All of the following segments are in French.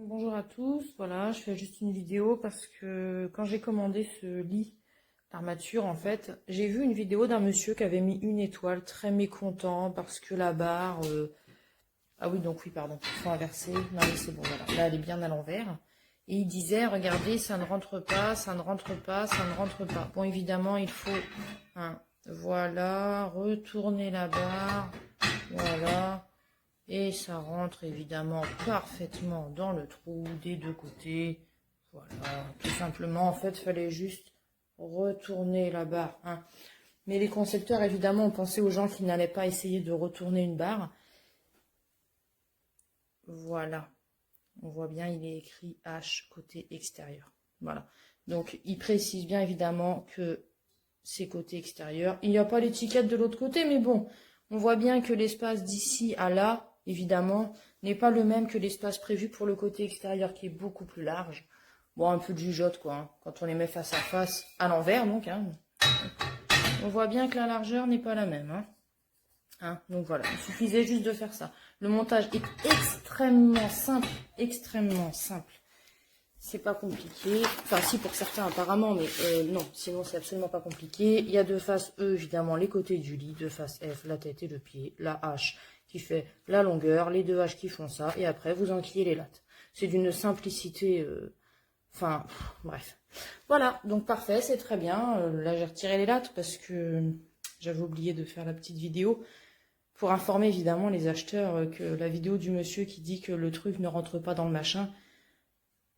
Bonjour à tous, voilà, je fais juste une vidéo parce que quand j'ai commandé ce lit d'armature, en fait, j'ai vu une vidéo d'un monsieur qui avait mis une étoile, très mécontent parce que la barre... Ah oui, donc oui, pardon, il faut inverser. Non, mais c'est bon, voilà, là, elle est bien à l'envers. Et il disait, regardez, ça ne rentre pas, ça ne rentre pas, ça ne rentre pas. Bon, évidemment, il faut, voilà, retourner la barre, voilà. Et ça rentre évidemment parfaitement dans le trou des deux côtés. Voilà, tout simplement, en fait, il fallait juste retourner la barre. Mais les concepteurs, évidemment, ont pensé aux gens qui n'allaient pas essayer de retourner une barre. Voilà, on voit bien, il est écrit H côté extérieur. Voilà, donc il précise bien évidemment que c'est côté extérieur. Il n'y a pas l'étiquette de l'autre côté, mais bon, on voit bien que l'espace d'ici à là, évidemment, n'est pas le même que l'espace prévu pour le côté extérieur qui est beaucoup plus large. Bon, un peu de jugeote, quoi, quand on les met face à face, à l'envers, donc. On voit bien que la largeur n'est pas la même. Donc voilà, il suffisait juste de faire ça. Le montage est extrêmement simple, extrêmement simple. C'est pas compliqué. Enfin, si, pour certains, apparemment, mais non, sinon, c'est absolument pas compliqué. Il y a de face E, évidemment, les côtés du lit, de face F, la tête et le pied, la H qui fait la longueur, les deux H qui font ça, et après, vous enquillez les lattes. C'est d'une simplicité, enfin, bref. Voilà, donc parfait, c'est très bien. Là, j'ai retiré les lattes parce que j'avais oublié de faire la petite vidéo pour informer, évidemment, les acheteurs que la vidéo du monsieur qui dit que le truc ne rentre pas dans le machin,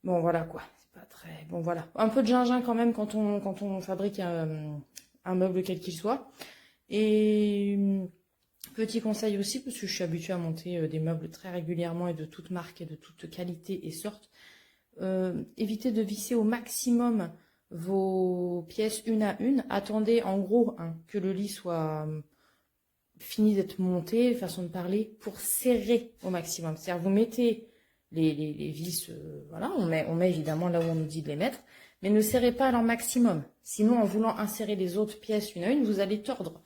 bon, voilà quoi, c'est pas très... Bon, voilà. Un peu de gingin quand même quand on fabrique un meuble quel qu'il soit. Et petit conseil aussi, parce que je suis habituée à monter des meubles très régulièrement et de toute marque et de toute qualité et sorte. Évitez de visser au maximum vos pièces une à une. Attendez en gros que le lit soit fini d'être monté, façon de parler, pour serrer au maximum. C'est-à-dire vous mettez les vis, voilà, on met évidemment là où on nous dit de les mettre, mais ne serrez pas à leur maximum. Sinon, en voulant insérer les autres pièces une à une, vous allez tordre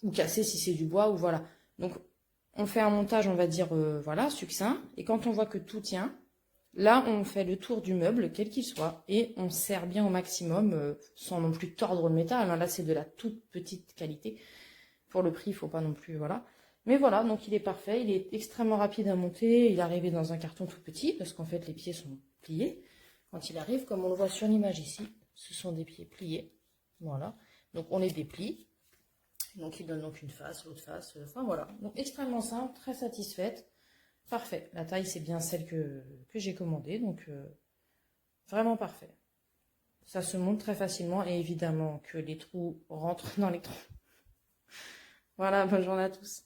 ou casser si c'est du bois ou voilà. Donc, on fait un montage, on va dire, voilà, succinct, et quand on voit que tout tient, là, on fait le tour du meuble, quel qu'il soit, et on serre bien au maximum, sans non plus tordre le métal. Là, c'est de la toute petite qualité. Pour le prix, il ne faut pas non plus, voilà. Mais voilà, donc il est parfait, il est extrêmement rapide à monter, il est arrivé dans un carton tout petit, parce qu'en fait les pieds sont pliés. Quand il arrive, comme on le voit sur l'image ici, ce sont des pieds pliés, voilà. Donc on les déplie, donc il donne donc une face, l'autre face, enfin voilà. Donc extrêmement simple, très satisfaite, parfait. La taille c'est bien celle que j'ai commandée, donc vraiment parfait. Ça se monte très facilement, et évidemment que les trous rentrent dans les trous. Voilà, bonne journée à tous.